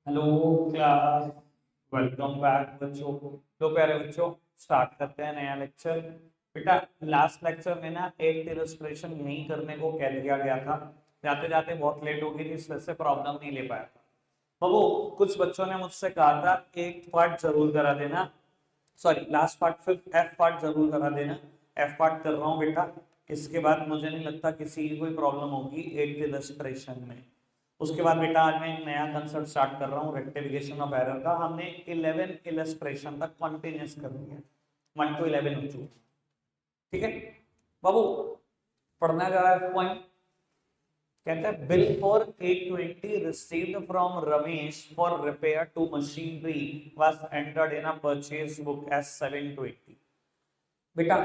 Hello class. Welcome back बच्चों। तो प्यारे बच्चों, स्टार्ट करते हैं नया लेक्चर। बेटा, लास्ट लेक्चर में ना एक इलस्ट्रेशन यहीं करने को कह दिया गया था। जाते जाते बहुत लेट हो गई थी, इस वजह से प्रॉब्लम नहीं ले पाया था। बाबू, कुछ बच्चों ने मुझसे कहा था एक पार्ट जरूर करा देना। सॉरी, लास्ट पार्ट, फिर एफ पार्ट जरूर करा देना। एफ पार्ट कर रहा हूँ बेटा। इसके बाद मुझे नहीं लगता किसी की कोई प्रॉब्लम होगी एट इलस्ट्रेशन में। उसके बाद बेटा आज मैं एक नया कंसेप्ट स्टार्ट कर रहा हूँ, रेक्टिफिकेशन ऑफ एरर का। हमने 11 इलस्ट्रेशन तक कंटिन्यूस कर दिया, 1 to 11 हो चुका। ठीक है बाबू, पढ़ना जा रहा है पॉइंट। कहता है bill for 820 received from Ramesh for repair to machinery was entered in a purchase book as 720। बेटा,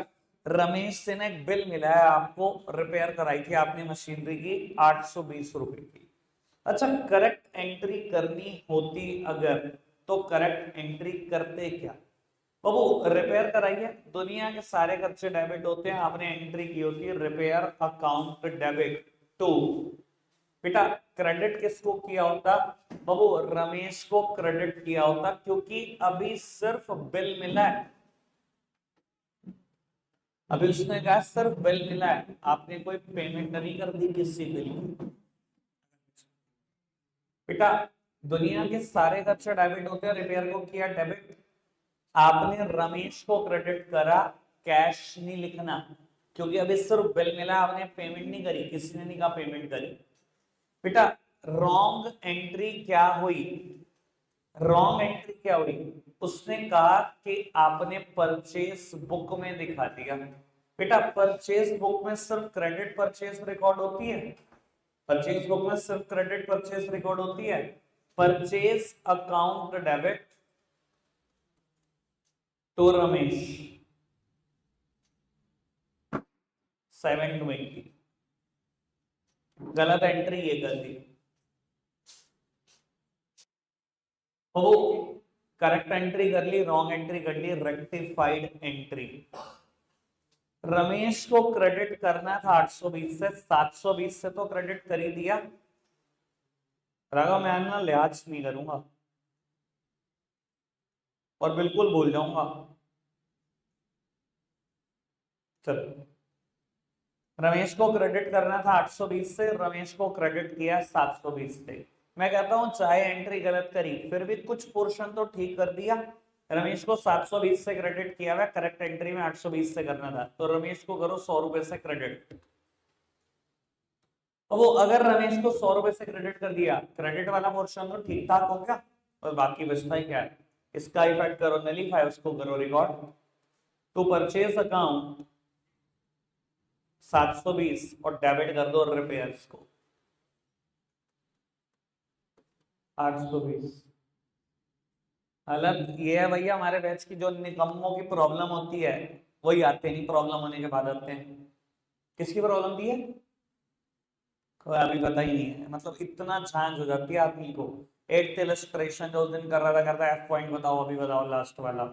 रमेश से ना एक बिल मिला है आपको, रिपेयर कराई थी आपने मशीनरी की 820 रुपए की। अच्छा, करेक्ट एंट्री करनी होती अगर, तो करेक्ट एंट्री करते क्या बाबू? रिपेयर कराइए, दुनिया के सारे खर्चे डेबिट होते हैं, आपने एंट्री की होती है रिपेयर अकाउंट डेबिट टू। बेटा, क्रेडिट किसको किया होता बाबू? रमेश को क्रेडिट किया होता, क्योंकि अभी सिर्फ बिल मिला है। अभी उसने कहा सिर्फ बिल मिला है, आपने कोई पेमेंट नहीं कर दी किसी बिल की। बेटा, दुनिया के सारे खर्चे डेबिट होते हैं, रिपेयर को किया डेबिट, आपने रमेश को क्रेडिट करा। कैश नहीं लिखना, क्योंकि अभी सिर्फ बिल मिला, आपने पेमेंट नहीं करी, किसी ने नहीं कहा पेमेंट करी। बेटा, रॉन्ग एंट्री क्या हुई? रॉन्ग एंट्री क्या हुई? उसने कहा कि आपने परचेस बुक में दिखा दिया। बेटा, परचेस बुक में सिर्फ क्रेडिट परचेस रिकॉर्ड होती है। परचेज बुक में सिर्फ क्रेडिट परचेज रिकॉर्ड होती है। Purchase account debit to Ramesh 720। गलत एंट्री ये कर दी। ओ, करेक्ट एंट्री कर ली, रॉन्ग एंट्री कर ली, रेक्टिफाइड एंट्री। रमेश को क्रेडिट करना था 820 से, 720 से तो क्रेडिट कर ही दिया। राघव, मैं ना लिहाज नहीं करूंगा और बिल्कुल भूल जाऊंगा। चलो, रमेश को क्रेडिट करना था 820 से, रमेश को क्रेडिट किया 720 से। मैं कहता हूं चाहे एंट्री गलत करी, फिर भी कुछ पोर्शन तो ठीक कर दिया। रमेश को 720 से क्रेडिट किया हुआ, करेक्ट एंट्री में 820 से करना था, तो रमेश को करो 100 रुपए से क्रेडिट। अब वो अगर रमेश को 100 रुपए से क्रेडिट कर दिया, क्रेडिट वाला पोर्शन तो ठीक ठाक हो गया, और बाकी बचता ही क्या है? इसका इफेक्ट करो, नलीफाई उसको करो रिकॉर्ड टू परचेज अकाउंट 720 और डेबिट कर दो रिपेयर्स को 820। हालत ये है भैया, हमारे बैच की जो निकम्मों की प्रॉब्लम होती है वही आते नहीं, प्रॉब्लम होने के बाद आते हैं। किसकी प्रॉब्लम थी है? कोई अभी पता ही नहीं है, मतलब इतना झांझ हो जाती है आदमी को। एट इलस्ट्रेशन जो उस दिन कर रहा था, करता एफ पॉइंट बताओ, अभी बताओ लास्ट वाला।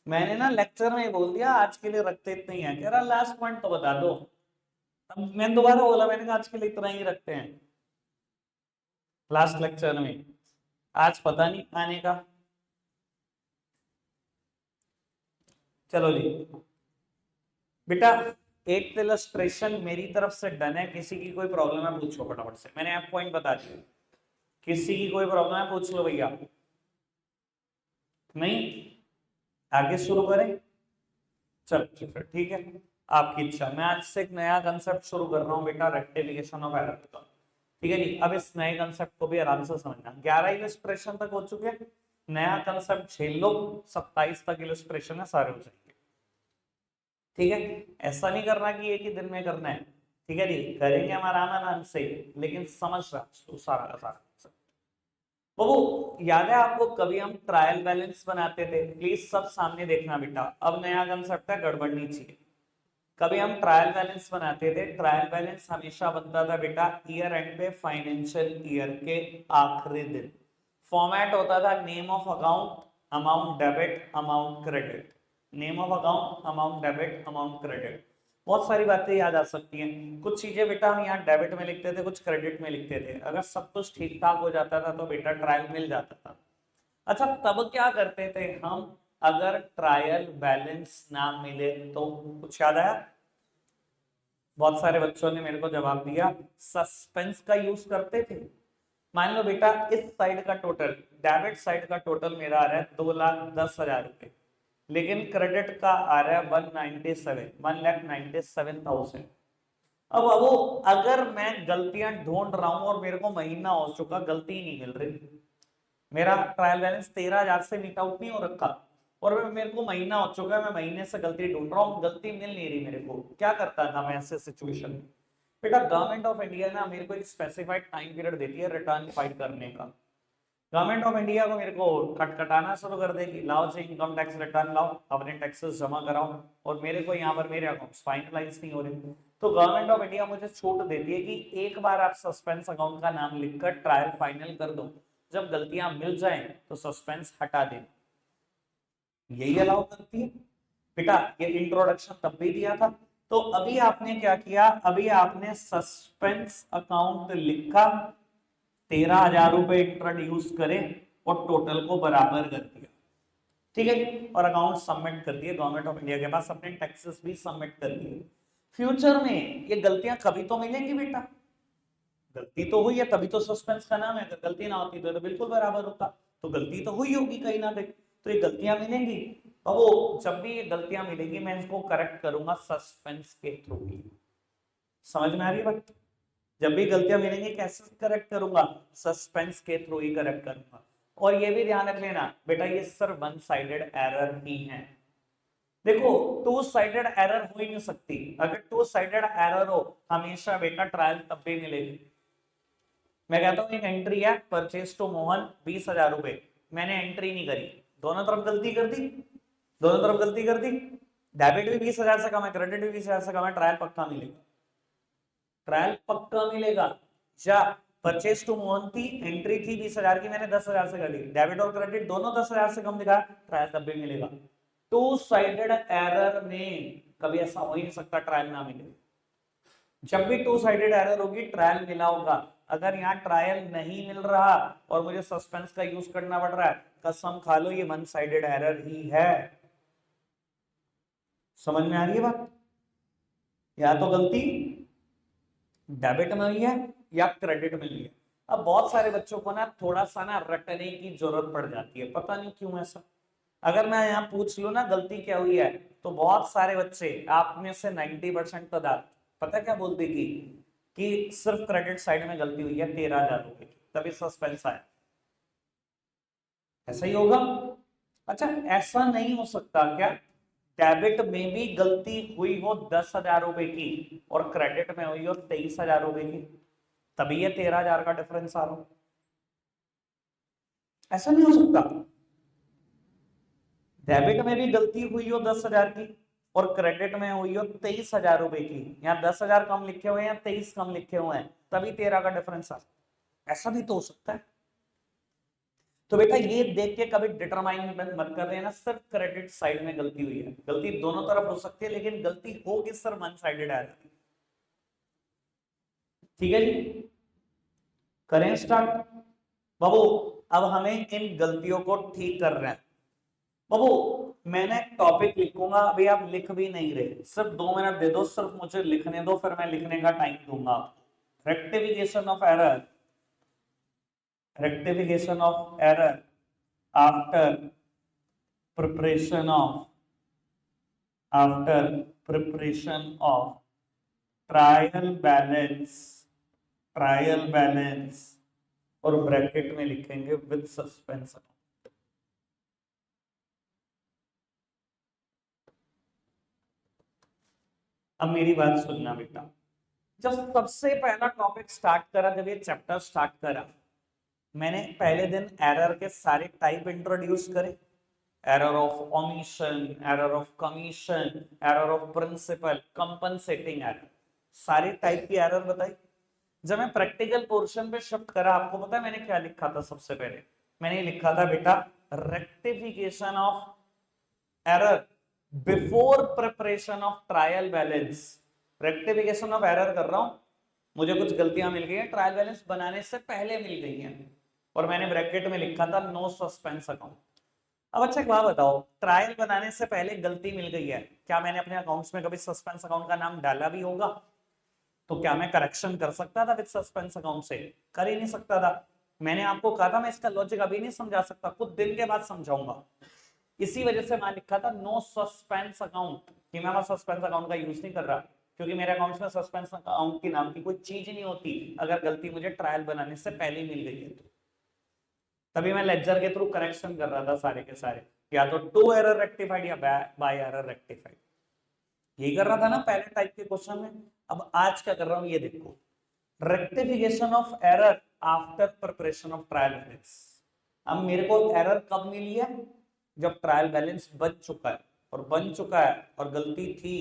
मैंने ना लेक्चर में ही बोल दिया आज के लिए रखते इतना ही है, कह रहा लास्ट पॉइंट तो बता दो। अब मैंने दोबारा बोला, मैंने कहा आज के लिए इतना ही रखते हैं लास्ट लेक्चर में। आज पता नहीं आने का। चलो जी बेटा, एक इलस्ट्रेशन मेरी तरफ से डन है, किसी की कोई प्रॉब्लम है पूछो फटाफट से, मैंने एफ पॉइंट बता दिया। किसी की कोई प्रॉब्लम है पूछ लो भैया। नहीं, आगे शुरू करें? चलो फिर ठीक है, आपकी इच्छा। मैं आज से एक नया कंसेप्ट शुरू कर रहा हूँ बेटा, रेक्टिफिकेशन ऑफ एरर का। ठीक है जी, अब इस नए कंसेप्ट को भी आराम से समझना। 11 इलस्ट्रेशन तक हो चुके हैं, नया कंसेप्ट झेल लो, 27 तक इलस्ट्रेशन है, सारे हो जाएंगे। ठीक है, ऐसा नहीं करना कि एक ही दिन में करना है। ठीक है जी, करेंगे हम आराम आराम से, लेकिन समझ रहा तो सारा का सारा। तो वो याद है आपको, कभी हम ट्रायल बैलेंस बनाते थे? प्लीज सब सामने देखना बेटा, अब नया कंसेप्ट है, गड़बड़ नहीं चाहिए। कभी हम ट्रायल बैलेंस बनाते थे, ट्रायल बैलेंस हमेशा बनता था बेटा ईयर एंड पे, फाइनेंशियल ईयर के आखिरी दिन। फॉर्मेट होता था name of account, amount debit, amount credit. Name of account, amount debit, amount credit. बहुत सारी बातें याद आ सकती हैं। कुछ चीजें बेटा हम यहाँ डेबिट में लिखते थे, कुछ क्रेडिट में लिखते थे। अगर सब कुछ ठीक ठाक हो जाता था तो बेटा ट्रायल मिल जाता था। अच्छा, तब क्या करते थे हम, अगर ट्रायल बैलेंस ना मिले तो? कुछ याद आया? बहुत सारे बच्चों ने मेरे को जवाब दिया सस्पेंस का यूज करते थे। मान लो बेटा इस साइड का टोटल, डेबिट साइड का टोटल मेरा आ रहा है 2,10,000 रुपए, लेकिन क्रेडिट का आ रहा है 1,97,000। अब वो अगर मैं गलतियां ढूंढ रहा हूं और मेरे को महीना हो चुका, गलती नहीं मिल रही, मेरा ट्रायल बैलेंस 13,000 से मीट आउट नहीं हो रखा, और मेरे को महीना हो चुका है, मैं महीने से गलती ढूंढ रहा हूँ, गलती मिल नहीं रही मेरे को, क्या करता था मैं ऐसे सिचुएशन में? बेटा गवर्नमेंट ऑफ इंडिया ना मेरे को एक स्पेसिफाइड टाइम पीरियड देती है रिटर्न फाइल करने का। गवर्नमेंट ऑफ इंडिया को मेरे को कटाना शुरू कर देगी, लाओ जी इनकम टैक्स रिटर्न लाओ, अपने टैक्सेस जमा कराओ, और मेरे को यहाँ पर मेरे अकाउंट्स फाइनलाइज नहीं हो रहे। तो गवर्नमेंट ऑफ इंडिया मुझे छूट देती है कि एक बार आप सस्पेंस अकाउंट का नाम लिखकर ट्रायल फाइनल कर दो, जब गलतियां मिल जाएं तो सस्पेंस हटा दें। यही अलाउ करती है बेटा। ये इंट्रोडक्शन तब भी दिया था। तो अभी आपने क्या किया, अभी आपने सस्पेंस अकाउंट लिखा, 13,000 रुपए इंट्रोड्यूस करे और टोटल को बराबर कर दिया, ठीक है, और अकाउंट सबमिट कर दिए गवर्नमेंट ऑफ इंडिया के पास, अपने टैक्सेस भी सबमिट कर दिए। फ्यूचर में ये गलतियां कभी तो मिलेंगी बेटा, गलती तो हुई है तभी तो सस्पेंस का नाम है, अगर गलती ना होती तो बिल्कुल बराबर होता। तो गलती तो हुई होगी कहीं ना कहीं, तो ये गलतियां मिलेंगी, और वो जब भी ये गलतियां मिलेंगी मैं इसको करेक्ट करूंगा सस्पेंस के थ्रू ही। समझ में आ रही बात? जब भी गलतियां मिलेंगी कैसे करेक्ट करूंगा? सस्पेंस के थ्रू ही करेक्ट करूंगा। और ये भी ध्यान रख लेना बेटा, ये सिर्फ वन साइडेड एरर ही है। देखो टू साइडेड एरर हो ही नहीं सकती, अगर टू साइडेड एरर हो हमेशा बेटा ट्रायल तब भी मिलेगी। मैं कहता हूं एक एंट्री है परचेज टू मोहन 20,000 रुपए, मैंने एंट्री नहीं करी, दोनों तरफ गलती कर दी, दोनों तरफ गलती कर दी, डेबिट भी 20,000 से कम है, क्रेडिट भी 20,000 से कम है, ट्रायल पक्का मिलेगा, ट्रायल पक्का मिलेगा। या परचेज टू मोहन थी, एंट्री थी 20,000 की, मैंने 10,000 से कर ली, डेबिट और क्रेडिट दोनों 10,000 से कम दिखा, ट्रायल तब भी मिलेगा। टू साइडेड एरर में कभी ऐसा हो ही नहीं सकता ट्रायल ना मिले। जब भी टू साइडेड एरर होगी ट्रायल मिला होगा। अगर यहाँ ट्रायल नहीं मिल रहा और मुझे सस्पेंस का यूज करना पड़ रहा है, कसम खा लो ये वन साइडेड एरर ही है। समझ में आ रही है बात? या तो गलती डेबिट में हुई है या क्रेडिट में हुई है। अब बहुत सारे बच्चों को ना थोड़ा सा ना रटने की जरूरत पड़ जाती है, पता नहीं क्यों ऐसा। अगर मैं यहाँ पूछ लू ना गलती क्या हुई है, तो बहुत सारे बच्चे आप में से 90% पता क्या बोल देगी कि सिर्फ क्रेडिट साइड में गलती हुई है 13,000 रुपए की, तभी सस्पेंस आया। ऐसा ही होगा? अच्छा, ऐसा नहीं हो सकता क्या डेबिट में भी गलती हुई हो 10,000 रुपए की और क्रेडिट में हुई हो 23,000 रुपए की, तभी ये 13,000 का डिफरेंस आ रहा हो? ऐसा नहीं हो सकता। डेबिट में भी गलती हुई हो 10,000 की और क्रेडिट में हुई हो 23,000 रुपए की, यहाँ 10,000 कम लिखे हुए हैं, 23 कम लिखे हुए हैं, तभी 13 का डिफरेंस आ, ऐसा भी तो हो सकता है। तो बेटा ये देख के कभी डिटरमाइन मत कर देना सिर्फ क्रेडिट साइड में गलती हुई है, गलती दोनों तरफ हो सकती है, लेकिन गलती होगी सिर्फ वन साइडेड है। ठीक है जी, करें स्टार्ट बाबू। अब हमें इन गलतियों को ठीक कर रहे हैं बाबू। मैंने टॉपिक लिखूंगा, अभी आप लिख भी नहीं रहे, सिर्फ 2 मिनट दे दो, सिर्फ मुझे लिखने दो, फिर मैं लिखने का टाइम दूंगा आपको। Rectification of error, rectification of error after preparation of, after preparation of trial balance, trial balance, और ब्रैकेट में लिखेंगे विद सस्पेंस। अब मेरी बात सुनना बेटा, जब सबसे पहला टॉपिक स्टार्ट करा, जब ये चैप्टर स्टार्ट करा, मैंने पहले दिन एरर के सारे टाइप इंट्रोड्यूस करे, error of omission, error of commission, error of principal, compensating error, सारी टाइप की एरर बताई। जब मैं प्रैक्टिकल पोर्शन पे शिफ्ट करा, आपको पता है मैंने क्या लिखा था? सबसे पहले मैंने लिखा था बेटा rectification of error before preparation of trial balance, rectification of error कर रहा हूं, मुझे कुछ गलतियां मिल गई हैं, ट्रायल बैलेंस बनाने से पहले मिल गई हैं और मैंने ब्रैकेट में लिखा था नो सस्पेंस अकाउंट। अब अच्छा एक बात बताओ, ट्रायल बनाने से पहले गलती मिल गई है, क्या मैंने अपने अकाउंट्स में कभी सस्पेंस अकाउंट का नाम डाला भी होगा? तो क्या मैं करेक्शन कर सकता था विद सस्पेंस अकाउंट से? कर ही नहीं सकता था। मैंने आपको कहा था मैं इसका लॉजिक अभी नहीं समझा सकता, कुछ दिन के बाद समझाऊंगा। इसी वजह से मैं लिखा था नो सस्पेंस अकाउंट, कि मैं सस्पेंस अकाउंट का यूज नहीं कर रहा, क्योंकि मेरे अकाउंट्स में सस्पेंस अकाउंट के नाम की कोई चीज नहीं होती अगर गलती मुझे ट्रायल बनाने से पहले ही मिल गई है तो। तभी मैं लेजर के थ्रू करेक्शन कर रहा था सारे के सारे, या तो टू एरर रेक्टिफाइड या बाय एरर रेक्टिफाइड, यही कर रहा था ना पहले टाइप के क्वेश्चन में। अब आज क्या कर रहा हूं ये देखो, rectification of error after preparation of trial balance. अब मेरे को एरर कब मिली है? जब ट्रायल बैलेंस बन चुका है, और बन चुका है और गलती थी,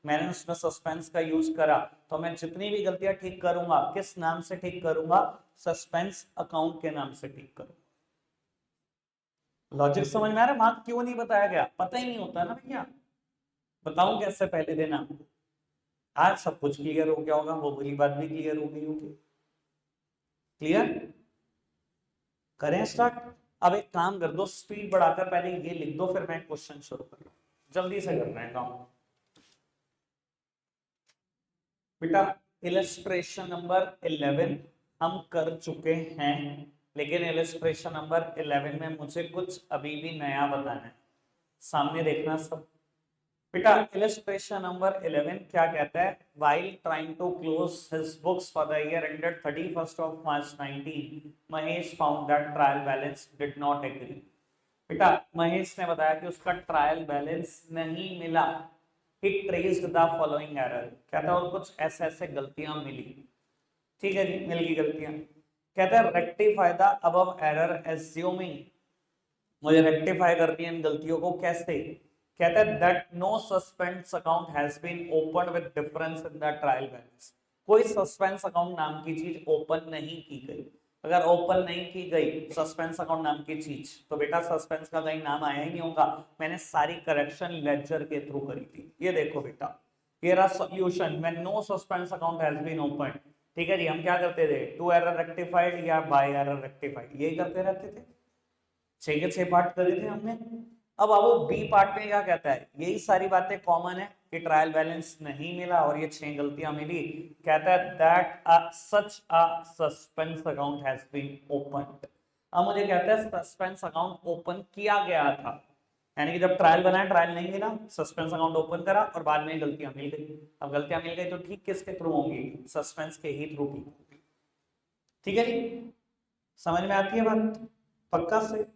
मैंने उसमें सस्पेंस का यूज करा, तो मैं जितनी भी गलतियां ठीक करूंगा किस नाम से ठीक करूंगा? सस्पेंस अकाउंट के नाम से ठीक करूंगा। लॉजिक समझ में आ रहा है? मार्क क्यों नहीं बताया गया? पता ही नहीं होता ना भैया, बताऊं कैसे पहले दिन आपको? आज सब कुछ क्लियर हो गया होगा, वो वाली बात भी क्लियर हो गई होगी। क्लियर? करें स्टार्ट? अब एक काम कर दो, स्पीड बढ़ाकर पहले ये लिख दो, फिर मैं क्वेश्चन शुरू कर रहा हूं, जल्दी से करना है काम। बेटा इलस्ट्रेशन नंबर 11 हम कर चुके हैं, लेकिन इलस्ट्रेशन नंबर 11 में मुझे कुछ अभी भी नया बताना है, सामने देखना सब। बेटा इलस्ट्रेशन नंबर 11 क्या कहता है? while trying to close his books for the year ended 31st of March 19, Mahesh found that trial balance did not agree। बेटा महेश ने बताया कि उसका ट्रायल बैलेंस नहीं मिला। He traced the following error, कहता है और कुछ ऐसे ऐसे गलतियां मिली। ठीक है जी, मिल गई गलतियां। कहता है rectify the above error assuming, मुझे रेक्टिफाई करनी है इन गलतियों को, कैसे? कहता है that no suspense account has been open with difference in the trial balance, कोई सस्पेंस अकाउंट नाम की चीज ओपन नहीं की गई। अगर ओपन नहीं की गई सस्पेंस अकाउंट नाम की चीज, तो बेटा सस्पेंस का कहीं नाम आया ही नहीं होगा। मैंने सारी करेक्शन लेजर के थ्रू करी थी। ये देखो बेटा, ये रहा solution when no suspense account has been open. ठीक है जी, हम क्या करते थे? टू एरर रेक्टिफाइड या बाय एरर रेक्टिफाइड, यही करते रहते थे। 6 के 6 पार्ट करे थे हमने। अब आओ बी पार्ट में क्या कहता है? यही सारी बातें कॉमन है कि ट्रायल बैलेंस नहीं मिला और ये 6 गलतियां मिली। कहता है that such a suspense account has been opened. अब मुझे कहता है सस्पेंस अकाउंट ओपन किया गया था, यानी कि जब ट्रायल बनाया ट्रायल नहीं मिला, सस्पेंस अकाउंट ओपन करा और बाद में गलतियां मिल गई। अब गलतियां मिल गई तो ठीक किसके थ्रू होंगी? सस्पेंस के ही थ्रू ठीक होगी। ठीक है जी, समझ में आती है बात? पक्का से?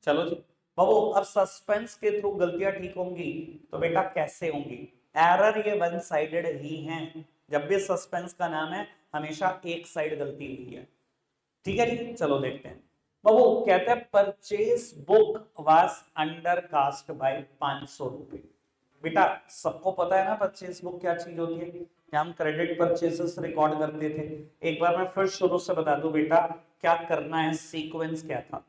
चलो जी बाबू, अब सस्पेंस के थ्रू गलतियां ठीक होंगी तो बेटा कैसे होंगी? एरर ये वन साइडेड ही हैं, जब भी सस्पेंस का नाम है हमेशा एक साइड गलती हुई है। ठीक है जी, चलो देखते हैं। बाबू कहते हैं purchase book was under cast by 500 रुपए। बेटा सबको पता है ना परचेज बुक क्या चीज होती है, कि हम क्रेडिट परचेसेस रिकॉर्ड करते थे। एक बार मैं फिर शुरू से बता दूं बेटा क्या करना है, सीक्वेंस क्या था।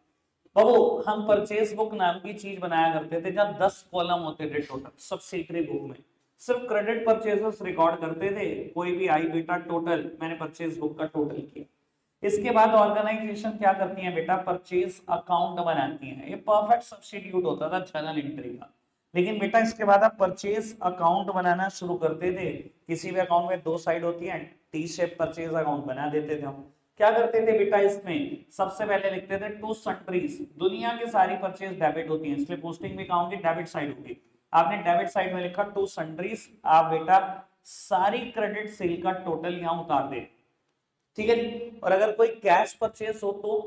बाबू हम परचेज बुक नाम की चीज बनाया करते थे जब 10 कॉलम होते थे टोटल सब्सिडरी बुक में, सिर्फ क्रेडिट परचेसेस रिकॉर्ड करते थे। कोई भी आई बेटा टोटल, मैंने परचेज बुक का टोटल किया। इसके बाद ऑर्गेनाइजेशन क्या करती है बेटा? परचेज अकाउंट बनाती है। ये परफेक्ट सब्स्टिट्यूट होता था जर्नल एंट्री का। लेकिन बेटा इसके बाद आप परचेज अकाउंट बनाना शुरू करते थे। किसी भी अकाउंट में 2 साइड होती है, टी शेप परचेज अकाउंट बना देते थे हम। क्या करते थे बेटा? इसमें सबसे पहले लिखते थे टू सन्ट्रीज, दुनिया की सारी परचेज डेबिट होती है, इसलिए पोस्टिंग भी कहाँ होगी? डेबिट साइड होगी। आपने डेबिट साइड में लिखा टू सन्ट्रीज, आप बेटा सारी क्रेडिट सेल का टोटल यहां उतार दे। ठीक है जी, और अगर कोई कैश परचेस हो तो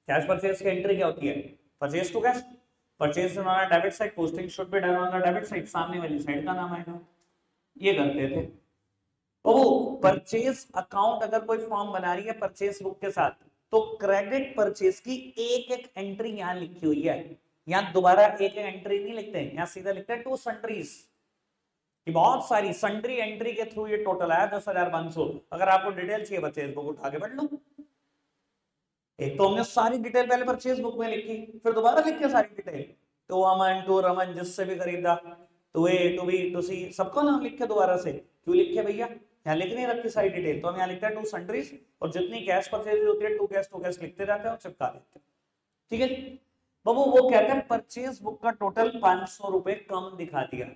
कैश परचेस की एंट्री क्या होती है? Purchase to cash, purchase on a debit side, posting should be done on the debit side, सामने वाली साइड का नाम आएगा। ये करते थे। ओ परचेस अकाउंट अगर कोई फॉर्म बना रही है परचेस बुक के साथ, तो क्रेडिट परचेस की एक एक एंट्री यहां लिखी हुई है। यहां दोबारा एक एक एंट्री नहीं लिखते हैं, यहां सीधा लिखते हैं टू सन्ट्रीज, कि बहुत सारी सन्ट्री एंट्री के थ्रू ये टोटल आया 10,500। अगर आपको डिटेल चाहिए परचेस बुक उठा के पढ़ लो। एक तो हमने सारी डिटेल पहले परचेज बुक में लिखी, फिर दोबारा लिख के सारी detail. To Aman, to Raman, जिससे भी खरीदा, to A, to B, to C, सबको नाम लिख के दोबारा से क्यों लिखे भैया? यहाँ लिख नहीं रखी सारी डिटेल, तो हम यहाँ लिखते हैं टू सन्ड्रीज, और जितनी कैश परचेज होती है टू कैश लिखते जाते हैं और चिपका देते हैं। ठीक है जी। बाबू वो कहते हैं परचेज बुक का टोटल 500 रुपए कम दिखा दिया।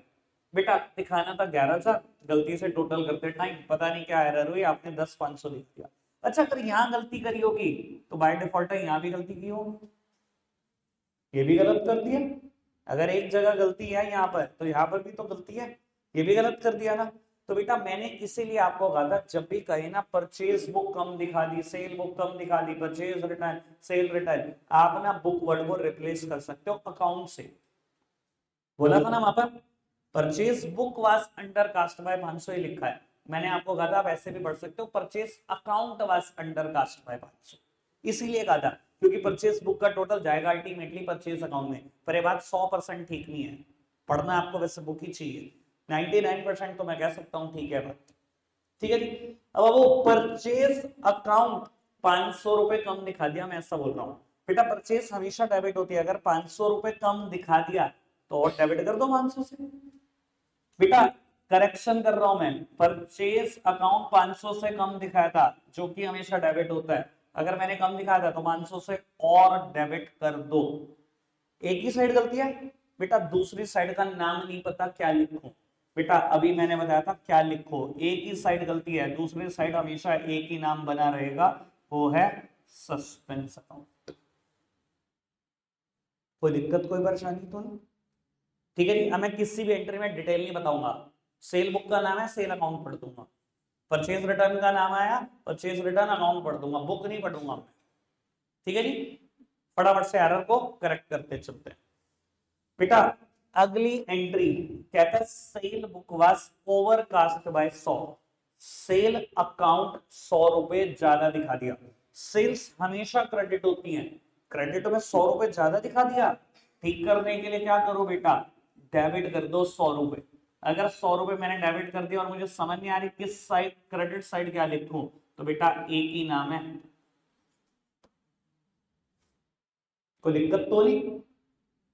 बेटा दिखाना था 11,000, गलती से टोटल करते टाइम पता नहीं क्या एरर हुई, आपने 10,500 लिख दिया। अच्छा अगर यहाँ गलती करी होगी तो बाय डिफॉल्ट यहाँ भी गलती की होगी, ये भी गलत कर दिया। अगर एक जगह गलती है यहाँ पर तो यहाँ पर भी तो गलती है, ये भी गलत कर दिया ना। तो बेटा मैंने इसीलिए आपको कहा था जब भी कहे ना परचेज बुक कम दिखा दी, सेल बुक कम दिखा दी, परचेज रिटर्न, सेल रिटर्न, आप ना बुक वर्ड को रिप्लेस कर सकते हो अकाउंट से। बोला था ना वहां पर purchase book was under cast by 500 ही लिखा है, मैंने आपको कहा था आप ऐसे भी पढ़ सकते हो purchase account was under cast by 500, इसीलिए कहा था क्योंकि परचेज बुक का टोटल जाएगा अल्टीमेटली परचेज अकाउंट में। पर ये बात 100% ठीक नहीं है, पढ़ना आपको वैसे बुक ही चाहिए। 99% तो मैं कह सकता हूँ ठीक है बात। ठीक है जी। अब वो परचेज अकाउंट 500 रुपए कम दिखा दिया, मैं ऐसा बोल रहा हूँ बेटा परचेज हमेशा डेबिट होती है, अगर 500 रुपए कम दिखा दिया तो और डेबिट कर दो 500 से। बेटा करेक्शन कर रहा हूं मैं, परचेज अकाउंट 500 से कम दिखाया था जो कि हमेशा डेबिट होता है, अगर मैंने कम दिखाया था तो 500 से और डेबिट कर दो। एक ही साइड गलती है बेटा, दूसरी साइड का नाम नहीं पता क्या लिखूं। बेटा अभी मैंने बताया था क्या लिखो, एक ही साइड गलती है, दूसरी साइड हमेशा एक ही नाम बना रहेगा, वो है सस्पेंस अकाउंट। कोई दिक्कत कोई परेशानी तो नहीं? ठीक है जी। अब मैं किसी भी एंट्री में डिटेल नहीं बताऊंगा, सेल बुक का नाम है सेल अकाउंट पढ़ दूंगा, परचेज रिटर्न का नाम आया परचेज रिटर्न अकाउंट पढ़ दूंगा, बुक नहीं पढ़ूंगा मैं। ठीक है जी। फटाफट से एरर को करेक्ट करते चलते हैं। बेटा अगली एंट्री कहता है cell book was overcast bye 100, sale account 100 रुपए ज्यादा दिखा दिया। सेल्स हमेशा क्रेडिट होती हैं, क्रेडिट में 100 रुपए ज्यादा दिखा दिया, ठीक करने के लिए क्या करो बेटा डेबिट कर दो 100 रुपए। अगर 100 रुपए मैंने डेबिट कर दिया और मुझे समझ नहीं आ रही किस साइड क्रेडिट साइड क्या लिखूं, तो बेटा एक ही नाम है, कोई दिक्कत तो नहीं।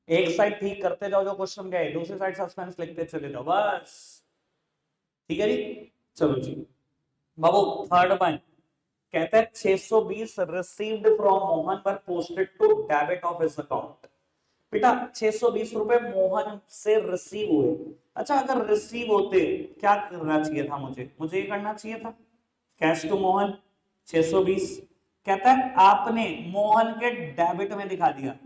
एक साइड ठीक करते जाओ जो क्वेश्चन गए, दूसरी साइड सस्पेंस लिखते चले जाओ बस। ठीक है जी। चलो जी बाबू थर्ड पॉइंट कहते हैं 620 रिसीव्ड फ्रॉम मोहन पर posted to debit of his account. बेटा 620 रुपए मोहन से रिसीव हुए। अच्छा अगर रिसीव होते क्या करना चाहिए था, मुझे ये करना चाहिए था कैश टू मोहन 620, कहता है आपने मोहन के डेबिट में दिखा दिया।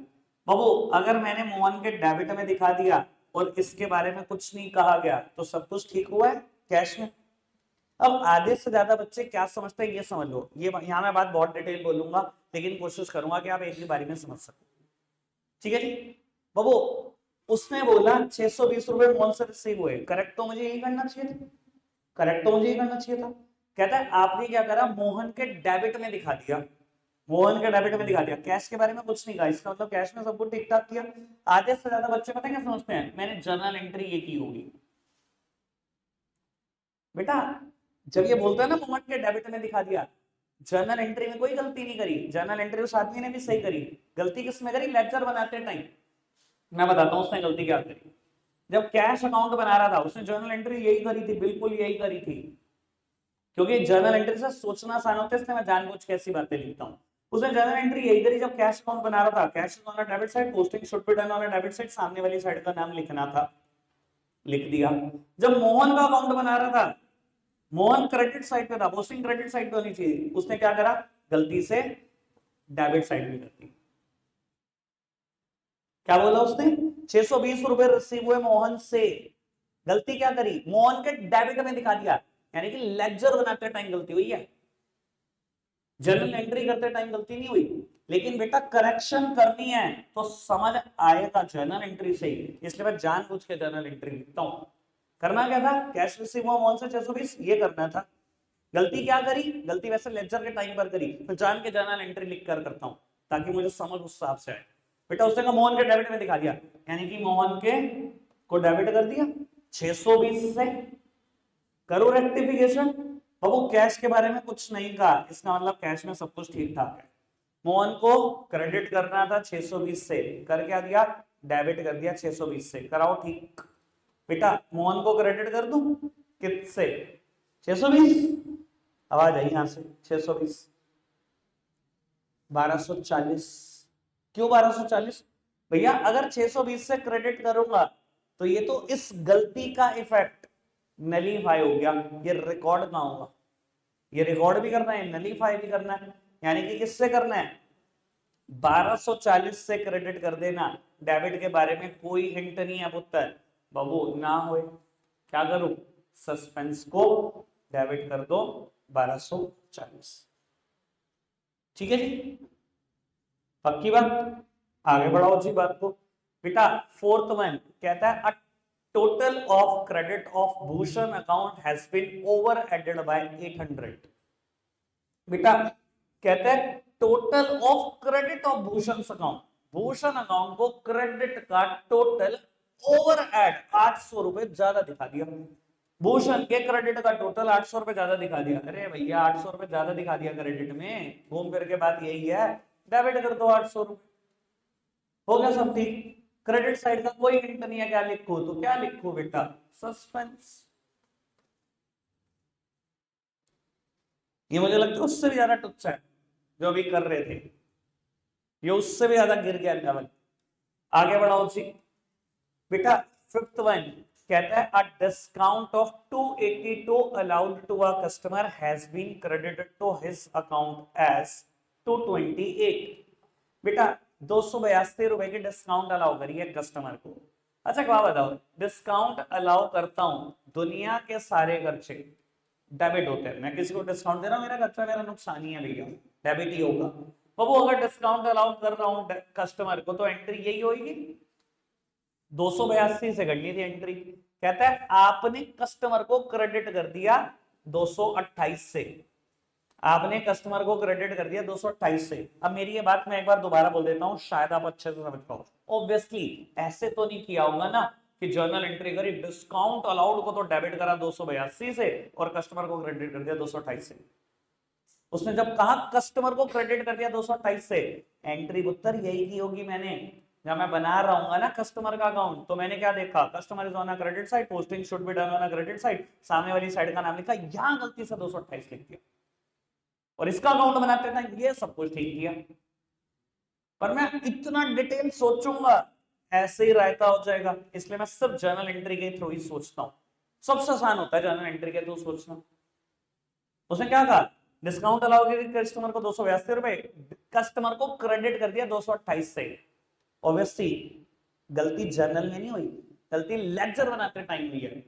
बाबू अगर मैंने मोहन के डेबिट में दिखा दिया और इसके बारे में कुछ नहीं कहा गया तो सब कुछ ठीक हुआ है कैश में। अब आधे से ज्यादा बच्चे क्या समझते हैं ये समझ लो, ये यहाँ मैं बात बहुत डिटेल बोलूंगा लेकिन कोशिश करूंगा कि आप एक ही बारी में समझ सको। ठीक है जी। बाबू उसने बोला 620 रुपए मोहन से रिसीव हुए, करेक्ट तो मुझे यही करना चाहिए था, करेक्ट तो मुझे यही करना चाहिए था। कहता है आपने क्या करा मोहन के डेबिट में दिखा दिया, मोहन के डेबिट में दिखा दिया, कैश के बारे में कुछ नहीं कहा, इसका मतलब कैश में सब कुछ ठीक ठाक किया। आधे से ज्यादा बच्चे पता है क्या समझते हैं, मैंने जर्नल एंट्री ये की होगी। बेटा जब ये बोलता है ना मोहन के डेबिट में दिखा दिया, जर्नल एंट्री में कोई गलती नहीं करी, जर्नल एंट्री उस आदमी ने भी सही करी, गलती किसमें करी लेक्चर बनाते टाइम। मैं बताता हूं उसने गलती क्या करी, जब कैश अकाउंट बना रहा था उसने जर्नल एंट्री यही करी थी, बिल्कुल यही करी थी, क्योंकि जर्नल एंट्री से सोचना आसान होता है इसलिए मैं जानबूझ के ऐसी बातें लिखता हूं। उसने जर्नल एंट्री यही करी जब कैश अकाउंट बना रहा था, cash on the debit side posting should be done on the debit side, सामने वाली साइड का नाम लिखना था, लिख दिया। जब मोहन का अकाउंट बना रहा था, मोहन क्रेडिट साइड पे था, पोस्टिंग क्रेडिट साइड पे होनी चाहिए, उसने क्या करा गलती से डेबिट साइड में कर दी। क्या बोला उसने 620 रुपए रिसीव हुए मोहन से, गलती क्या करी मोहन के डेबिट में दिखा दिया, यानी कि लेक्चर बनाते टाइम गलती हुई है, जर्नल एंट्री करते टाइम गलती नहीं हुई। लेकिन बेटा करेक्शन करनी है तो समझ आएगा जर्नल एंट्री से ही, इसलिए मैं जानबूझ के जर्नल एंट्री लिखता हूं। करना क्या था कैश रिसीव हुआ मोहन से 620 ये करना था, गलती क्या करी, गलती वैसे लेक्चर के टाइम पर करी, तो जान के जर्नल एंट्री लिख कर करता हूं ताकि मुझे समझ उस हिसाब से आए। बेटा उसने कहा मोहन के डेबिट में दिखा दिया, यानी कि मोहन के को डेबिट कर दिया 620 से, करो रेक्टिफिकेशन। बाबू कैश के बारे में कुछ नहीं कहा, इसका मतलब कैश में सब कुछ ठीक ठाक है। मोहन को क्रेडिट करना था 620 से, कर क्या दिया डेबिट कर दिया 620 से, कराओ ठीक। बेटा मोहन को क्रेडिट कर दूं किससे, 620, आवाज आई यहां से, 620, 1240। क्यों 1240 भैया, अगर 620 से क्रेडिट करूंगा तो ये तो इस गलती का इफेक्ट नलीफाई हो गया, ये रिकॉर्ड कहां होगा, ये रिकॉर्ड भी करना है, नलीफाई भी करना है, यानी कि किससे करना है, 1240 से क्रेडिट कर देना। डेबिट के बारे में कोई हिंट नहीं है पुत्र, बाबू ना होए, क्या करूं, सस्पेंस को डेबिट कर दो 1240। ठीक है जी, पक्की बात, आगे बढ़ाओ जी बात को। बेटा फोर्थ वन कहता है a total of credit of Bhushan account has been over added by 800। बेटा कहते हैं total of credit of Bhushan account, Bhushan account को क्रेडिट का टोटल ओवर एड 800 रुपए ज्यादा दिखा दिया, भूषण के क्रेडिट का टोटल 800 रुपए ज्यादा दिखा दिया। अरे भैया 800 रुपए ज्यादा दिखा दिया क्रेडिट में, घूम फिर के बात यही है, डेबिट कर दो 800 रुपए, हो गया सब ठीक। क्रेडिट साइड का कोई हिंट नहीं है, क्या लिखो, तो क्या लिखो बेटा, सस्पेंस। ये मुझे लगता है उससे भी ज्यादा टुच्चा है जो अभी कर रहे थे, ये उससे भी ज्यादा गिर गया लेवल। आगे बढ़ाओ जी बेटा, फिफ्थ वन कहता है a discount of 282 allowed to a customer has been credited to his account as 228। बेटा 282 रुपए के डिस्काउंट अलाउ करिए कस्टमर को। अच्छा क्या बताओ, डिस्काउंट अलाउ करता हूं, दुनिया के सारे खर्चे डेबिट होते हैं, मैं किसी को डिस्काउंट दे रहा हूं, मेरा खर्चा मेरा नुकसान ही है भैया, डेबिट ही होगा। तो वो अगर डिस्काउंट अलाउ कर रहा हूं कस्टमर को तो एंट्री यही होगी, 282 से करनी थी एंट्री। कहता है आपने कस्टमर को क्रेडिट कर दिया 228 से, आपने कस्टमर को क्रेडिट कर दिया 228 से। अब मेरी ये बात मैं एक बार दोबारा बोल देता हूं, शायद आप अच्छे से समझ पाओ। ऑब्वियसली ऐसे तो नहीं किया होगा ना कि जर्नल एंट्री करी, डिस्काउंट अलाउड को तो डेबिट करा 282 से और कस्टमर को क्रेडिट कर दिया 228 से। उसने जब कहा कस्टमर को क्रेडिट कर दिया 228 से, एंट्री उत्तर यही की होगी मैंने, जब मैं बना रहा हूँ ना कस्टमर का अकाउंट, तो मैंने क्या देखा, customer is on a credit side, posting should be done on a credit side, सामने वाली साइड का नाम लिखा, यहां गलती से 228 लिख दिया और इसका अकाउंट बनाते था, ये सब कुछ ठीक किया। पर मैं इतना डिटेल सोचूंगा ऐसे ही रायता हो जाएगा, इसलिए मैं सिर्फ जर्नल एंट्री के थ्रू ही सोचता हूं, सबसे आसान होता है जर्नल एंट्री के थ्रू सोचना। उसने क्या कहा, डिस्काउंट अलाउ किया कस्टमर को 282 रुपए, कस्टमर को क्रेडिट कर दिया 228 से। ऑब्वियसली गलती जर्नल में नहीं हुई, गलती लेक्चर बनाते टाइम हुई है,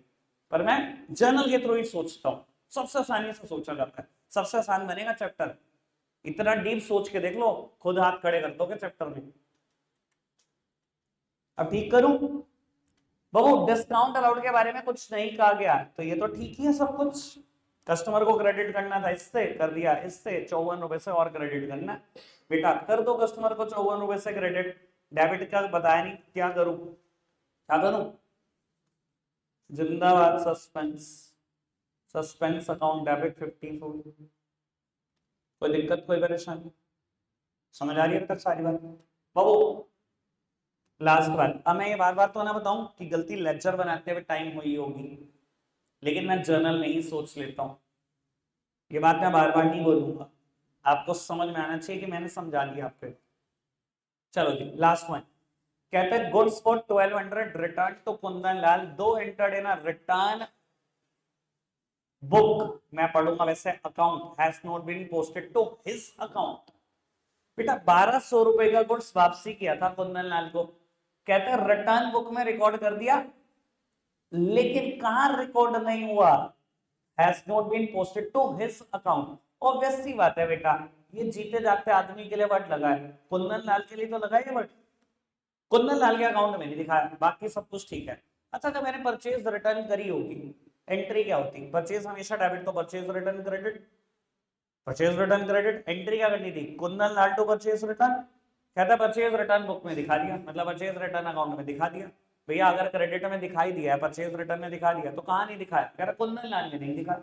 पर मैं जर्नल के थ्रू ही सोचता हूं, सबसे आसानी से सोचा जाता है, सबसे आसान बनेगा चैप्टर। इतना डीप सोच के देख लो, खुद हाथ खड़े कर दोगे चैप्टर में। अब ठीक करूं बाबू, डिस्काउंट अलाउड के बारे में कुछ नहीं कहा गया, तो ये तो ठीक ही है सब कुछ। कस्टमर को क्रेडिट करना था इससे, कर दिया इससे, 54 रुपए से और क्रेडिट करना, बेटा कर दो कस्टमर को 54 रुपए से क्रेडिट। डेबिट का बताया नहीं, क्या करूं, क्या करूं, जिंदाबाद सस्पेंस, सस्पेंस अकाउंट डेबिट 54। कोई दिक्कत कोई परेशानी, समझ आ रही है अब तक सारी बात बाबू। लास्ट बात, अब मैं ये बार बार तो ना बताऊं कि गलती लेक्चर बनाते हुए टाइम हुई होगी, लेकिन मैं जर्नल में ही सोच लेता हूं, ये बात मैं बार बार नहीं बोलूंगा, आपको समझ में आना चाहिए कि मैंने समझा दिया आपको। चलो जी लास्ट वन कहते हैं goods for 1200 return to Kundan Lal, दो एंटर्ड इन रिटर्न बुक, मैं पढ़ूंगा वैसे, account has not been posted to his account. बेटा 1200 रुपए का गुड्स वापसी किया था कुंदन लाल को, कहते हैं रिटर्न बुक में रिकॉर्ड कर दिया, लेकिन कहां रिकॉर्ड नहीं हुआ, has not been posted to his account. Obvious सी बात है बेटा, ये जीते जागते आदमी के लिए वर्ड लगा है, कुंदन लाल के लिए तो लगा है वर्ड, कुंदन लाल के अकाउंट में नहीं दिखाया, बाकी सब कुछ ठीक है। अच्छा जब मैंने परचेज रिटर्न करी होगी, एंट्री क्या होती, परचेज हमेशा डेबिट, तो purchase return credit, purchase return credit, entry क्या करनी थी, Kundan Lal to purchase return, कहता परचेज रिटर्न बुक में दिखा दिया, मतलब परचेज रिटर्न अकाउंट में दिखा दिया। भैया अगर क्रेडिट में दिखाई दिया है, परचेज रिटर्न में दिखा दिया, तो कहां नहीं दिखाया, कह रहा कुंदन लाल में नहीं दिखा,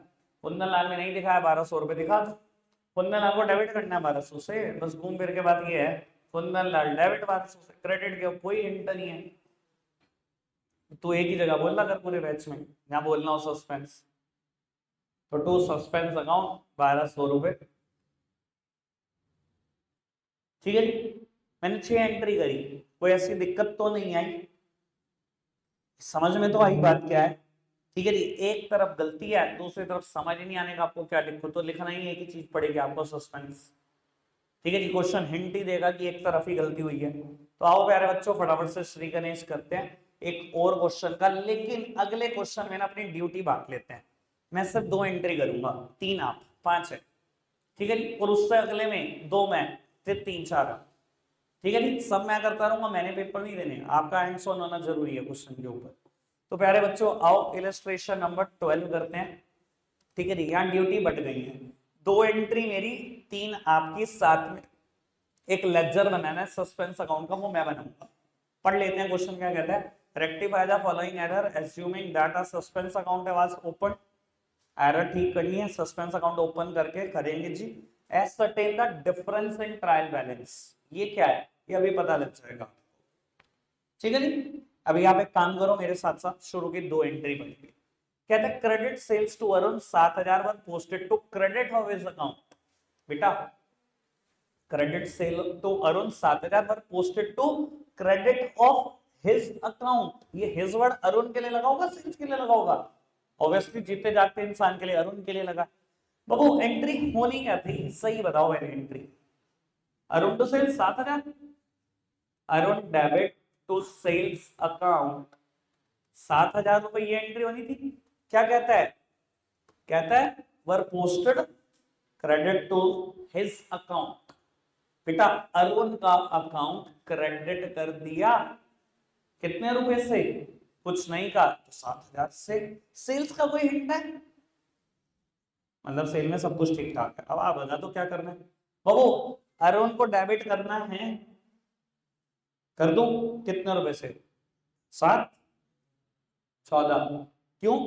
कुंदन लाल में नहीं दिखाया, 1200 रुपए दिखा दो, कुंदन लाल को डेबिट करना है 1200 से, बस घूम फिर के बात ये है कुंदन लाल डेबिट 1200 से, क्रेडिट किया, कोई हिंट नहीं है। तू एक ही जगह बोल रहा कर पूरे बैच में, यहाँ बोलना हो सस्पेंस। तो टू सस्पेंस अकाउंट 1200 रुपए, ठीक है जी। मैंने 6 एंट्री करी, कोई ऐसी दिक्कत तो नहीं आई, समझ में तो आई बात क्या है, ठीक है जी। एक तरफ गलती है, दूसरी तरफ समझ ही नहीं आने का आपको क्या लिखो, तो लिखना ही एक ही चीज पड़ेगी आपको, सस्पेंस, ठीक है जी। क्वेश्चन हिंट ही देगा कि एक तरफ ही गलती हुई है। तो आओ प्यारे बच्चों फटाफट से श्री गणेश करते हैं एक और क्वेश्चन का, लेकिन अगले क्वेश्चन में ना अपनी ड्यूटी बांट लेते हैं। मैं सिर्फ 2 एंट्री करूंगा, 3 आप, 5 है, ठीक है जी। और उससे अगले में 2 मैं, फिर 3 4, ठीक है जी। सब मैं करता रहूंगा, मैंने पेपर नहीं देने, आपका हैंड्स ऑन होना जरूरी है क्वेश्चन के ऊपर। तो प्यारे बच्चों आओ इलस्ट्रेशन नंबर 12 करते हैं, ठीक है जी। यहाँ ड्यूटी बट गई है, 2 एंट्री मेरी, 3 आपकी, साथ में एक लेजर बनाना है सस्पेंस अकाउंट का, वो मैं बनाऊंगा। पढ़ लेते हैं क्वेश्चन क्या कहता है। Rectify the following error assuming that a suspense account was open, error ठीक करनी है, सस्पेंस अकाउंट ओपन करके करेंगे जी। Ascertain the difference in trial balance, ये क्या है ये अभी पता लग जाएगा, ठीक है जी। अभी आप एक काम करो मेरे साथ साथ, शुरू की 2 एंट्री पढ़िए। कहते हैं credit sales to Arun 7000 were posted to credit of his account. बेटा credit sale to Arun 7000 were posted to credit of his account, ये हिज वर्ड अरुण के लिए लगा होगा, सेल्स के लिए लगा होगा, ऑब्वियसली जीते जागते इंसान के लिए, अरुण के लिए लगा। बाबू एंट्री होनी क्या थी, सही बताओ मेरी entry. Arun to sales 7000, Arun debit to sales account 7000 रुपए, ये एंट्री होनी थी। क्या कहता है, कहता है were posted credit to his account, बेटा अरुण का अकाउंट क्रेडिट कर दिया, कितने रुपए से, कुछ नहीं का, तो 7000 से। सेल्स का कोई हिंट है, मतलब सेल में सब कुछ ठीक ठाक है। अब आप बता दो क्या करना है। बाबू अरुण को डेबिट करना है, कर दो, कितने रुपए से, 7, 14, क्यों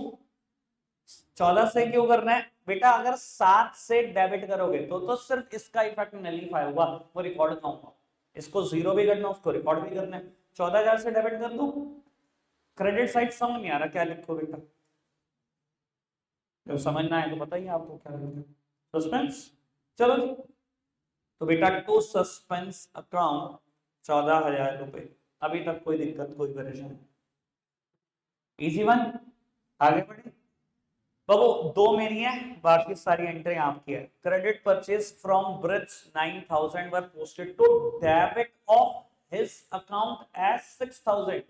14 से क्यों करना है बेटा, अगर 7 से डेबिट करोगे तो सिर्फ इसका इफेक्ट नलीफाई होगा, वो रिकॉर्ड का होगा, इसको जीरो भी करना है, उसको रिकॉर्ड भी करना है। 14000 से डेबिट कर दो, क्रेडिट साइड समझ नहीं आ रहा क्या लिखो बेटा, जब समझना है तो बताइए आपको क्या लिखना, सस्पेंस, चलो जी। तो बेटा टू सस्पेंस अकाउंट 14000 रुपए, अभी तक कोई दिक्कत कोई परेशानी, इजी वन, आगे बढ़े। बाबू 2 मेरी है, बाकी सारी एंट्री आपकी है। Credit purchase from Brij 9000 were posted to debit of his account as 6000,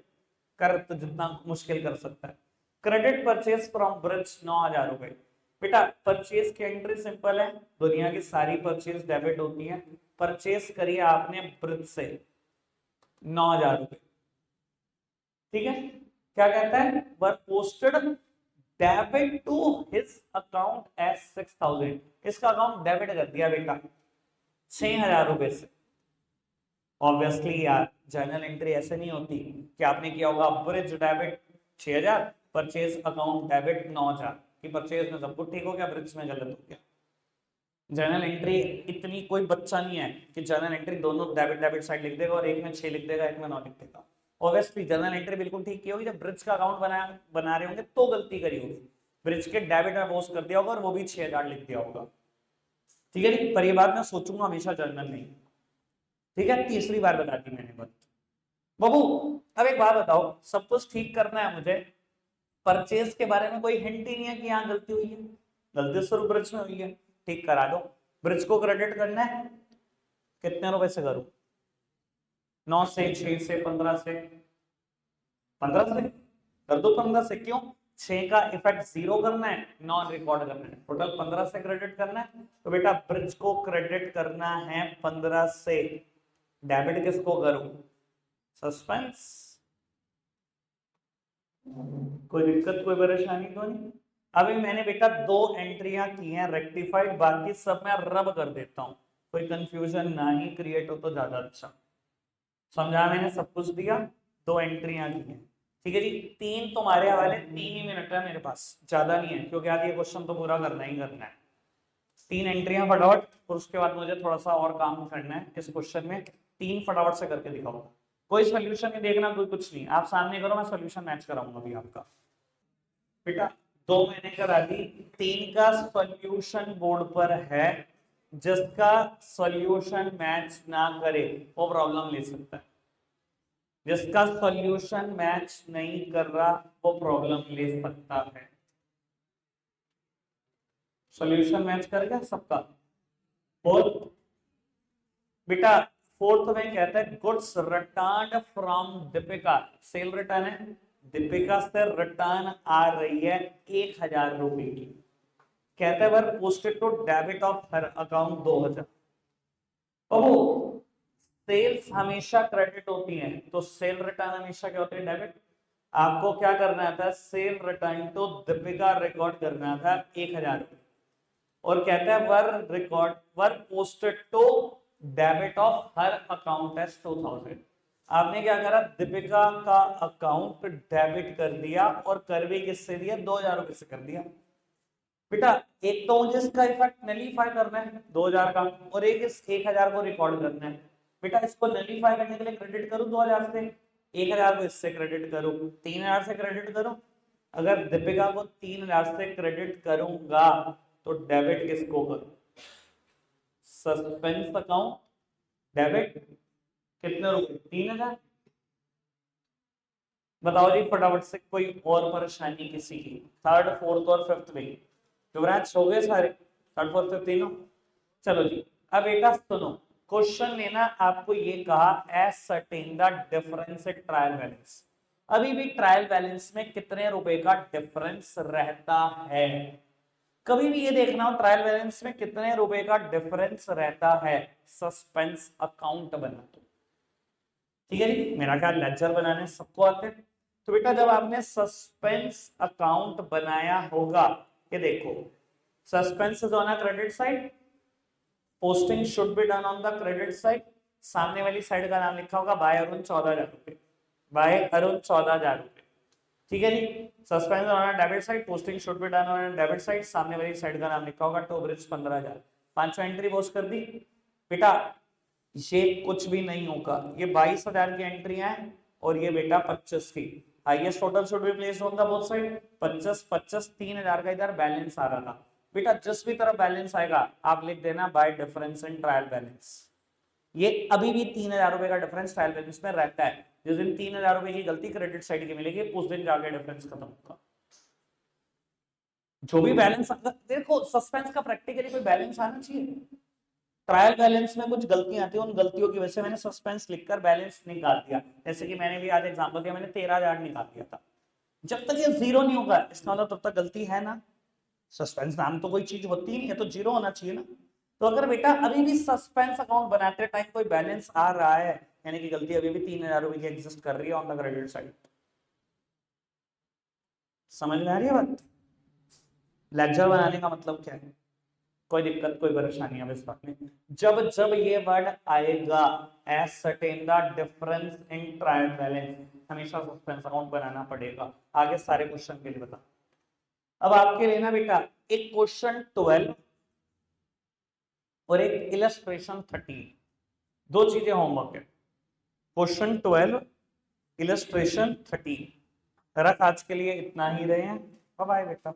कर तो जितना मुश्किल कर सकता है। क्रेडिट परचेज फ्रॉम ब्रिज 9000 रुपए, बेटा परचेज की एंट्री सिंपल है, दुनिया की सारी परचेज डेबिट होती है। परचेज करिए आपने ब्रिज से 9000 रुपए, ठीक है। क्या कहता है were posted debit to his account as 6000, इसका अकाउंट डेबिट कर दिया बेटा 6000 रुपए से। ऑब्वियसली यार जर्नल एंट्री ऐसे नहीं होती कि आपने किया होगा bridge debit 6000, purchase account debit 9000, कि परचेज में सब कुछ ठीक हो गया, ब्रिज में गलत हो गया। जर्नल एंट्री इतनी कोई बच्चा नहीं है कि जर्नल एंट्री दोनों डेबिट डेबिट साइड लिख देगा और एक में 6 लिख देगा एक में 9 लिख देगा। ऑब्वियसली जर्नल एंट्री बिल्कुल ठीक की होगी, जब ब्रिज का अकाउंट बना रहे होंगे तो गलती करी होगी, ब्रिज के डेबिट में पोस्ट कर दिया होगा और वो भी 6000 लिख दिया होगा, ठीक है। पर ये बात मैं सोचूंगा हमेशा जर्नल में, ठीक है। तीसरी बार बता दी मैंने बात। बाबू अब एक बात बताओ, सब कुछ ठीक करना है मुझे, परचेज के बारे में कोई हिंट ही नहीं है कि यहाँ गलती हुई है, गलती सिर्फ ब्रिज में हुई है, ठीक करा दो। ब्रिज को क्रेडिट करना है, कितने रुपए से करूं, 9 से, 6 से, 15 से, 15 से कर दो, 15 से, क्यों 6 का इफेक्ट 0 करना है, नॉन रिकॉर्ड करना है, टोटल 15 से क्रेडिट करना है। तो बेटा ब्रिज को क्रेडिट करना है 15 से, डेबिट किसको करूं, सस्पेंस, कोई दिक्कत कोई परेशानी तो नहीं। अभी मैंने बेटा 2 एंट्रियां की हैं रेक्टिफाइड, बाकी सब मैं रब कर देता हूं, कोई कंफ्यूजन ना ही क्रिएट हो तो ज्यादा अच्छा। समझा मैंने सब कुछ दिया, 2 एंट्रियां की हैं, ठीक है जी। 3 तुम्हारे हवाले, 3 ही मिनट है मेरे पास, ज्यादा नहीं है, क्योंकि आज ये क्वेश्चन तो पूरा करना ही करना है। 3 एंट्रियां फटाफट, और उसके बाद मुझे थोड़ा सा और काम करना है इस क्वेश्चन में, तीन फटाफट से करके दिखाओ, कोई सोल्यूशन नहीं देखना, कोई कुछ नहीं, आप सामने करो, मैं सोल्यूशन मैच कराऊंगा अभी आपका। बेटा 2 मैंने करा दी, 3 का सोल्यूशन बोर्ड पर है, जिसका सोल्यूशन मैच ना करे वो प्रॉब्लम ले सकता है, जिसका सोल्यूशन मैच नहीं कर रहा वो प्रॉब्लम ले सकता है। सोल्यूशन मैच कर गया सबका। फोर्थ बेटा, फोर्थ में कहता है goods return from Deepika, cell return है, दीपिका से रिटर्न आ रही है 1000 रुपए की, कहते हैं were posted to debit of her account 2000। बाबू सेल्स हमेशा क्रेडिट होती हैं, तो सेल रिटर्न हमेशा क्या होती है, डेबिट। आपको क्या करना था, sale return to Deepika record करना था 1000 रुपए, और कहता है were record were posted to debit of her account as 2000। आपने क्या करा, दीपिका का अकाउंट डेबिट कर दिया, और कर भी किससे दिया, 2000 रुपए से कर दिया। बेटा एक तो मुझे इसका इफेक्ट नलीफाई करना है 2000 का, और एक इस 1000 को रिकॉर्ड करना है। बेटा इसको नलीफाई करने के लिए क्रेडिट करूं 2000 से, 1000 को इससे क्रेडिट करूं, 3000 से क्रेडिट करूं। अगर दीपिका को 3000 से क्रेडिट करूंगा तो डेबिट किसको करूं, सस्पेंस अकाउंट डेबिट कितने रुपए, 3000। बताओ जी फटाफट से, कोई और परेशानी किसी की, थर्ड फोर्थ और फिफ्थ में युवराज हो गए सारे, थर्ड फोर्थ फिफ्थ तीनों। चलो जी अब बेटा सुनो, क्वेश्चन में ना आपको ये कहा ascertain the difference in trial balance, अभी भी ट्रायल बैलेंस में कितने रुपए का डिफरेंस रहता है, कभी भी ये देखना हो ट्रायल बैलेंस में कितने रुपए का डिफरेंस रहता है, सस्पेंस अकाउंट बना दो। ठीक है जी, मेरा ख्याल लेजर बनाने सबको आते हैं। तो बेटा जब आपने सस्पेंस अकाउंट बनाया होगा, ये देखो suspense is on a credit side, posting should be done on the credit side, सामने वाली साइड का नाम लिखा होगा बाय अरुण 14000 रुपए, बाय अरुण 14000 रुपए। ठीक है जी, suspense on debit side, posting should be done on debit side, सामने वाली साइड का नाम लिखा होगा टू ब्रिज 15000, पांचों एंट्री पोस्ट कर दी। बेटा ये कुछ भी नहीं होगा, ये 22000 की एंट्री है, और ये बेटा 25 की, highest total should be placed on the both side, 25 25 3000 का इधर बैलेंस आ रहा था। बेटा जिस भी तरफ बैलेंस आएगा आप लिख देना bye difference in trial balance, ये अभी भी 3000 रुपए का डिफरेंस ट्रायल बैलेंस में रहता है, जिस दिन 3000 रुपए की गलती क्रेडिट साइड की मिलेगी उस दिन जाके डिफरेंस खत्म होगा। जो भी बैलेंस, देखो सस्पेंस का प्रैक्टिकली कोई बैलेंस आना चाहिए, ट्रायल बैलेंस में कुछ गलतियां आती है, उन गलतियों की वजह से मैंने सस्पेंस लिखकर बैलेंस निकाल दिया, जैसे कि मैंने भी आज एग्जांपल दिया, मैंने 13000 निकाल दिया था। जब तक ये जीरो नहीं होगा इसका मतलब तब तक गलती है ना, सस्पेंस नाम तो कोई चीज होती नहीं है, तो जीरो होना चाहिए ना। तो अगर बेटा अभी भी सस्पेंस अकाउंट बनाते टाइम कोई बैलेंस आ रहा है, यानी कि गलती अभी भी 3000 रुपए की एग्जिस्ट कर रही है ऑन द क्रेडिट साइड। समझ में आ रही है बात, लेक्चर बनाने का मतलब क्या है, कोई दिक्कत कोई परेशानी है इस बात में, जब जब ये वर्ड आएगा ascertain the difference in trial balance, हमेशा सस्पेंस अकाउंट बनाना पड़ेगा। आगे सारे क्वेश्चन के लिए बता, अब आपके लिए ना बेटा एक क्वेश्चन 12 और एक इलस्ट्रेशन 13, दो चीजें होमवर्क है, क्वेश्चन 12 इलस्ट्रेशन 13। रख आज के लिए इतना ही रहे हैं, बाय बाय बेटा।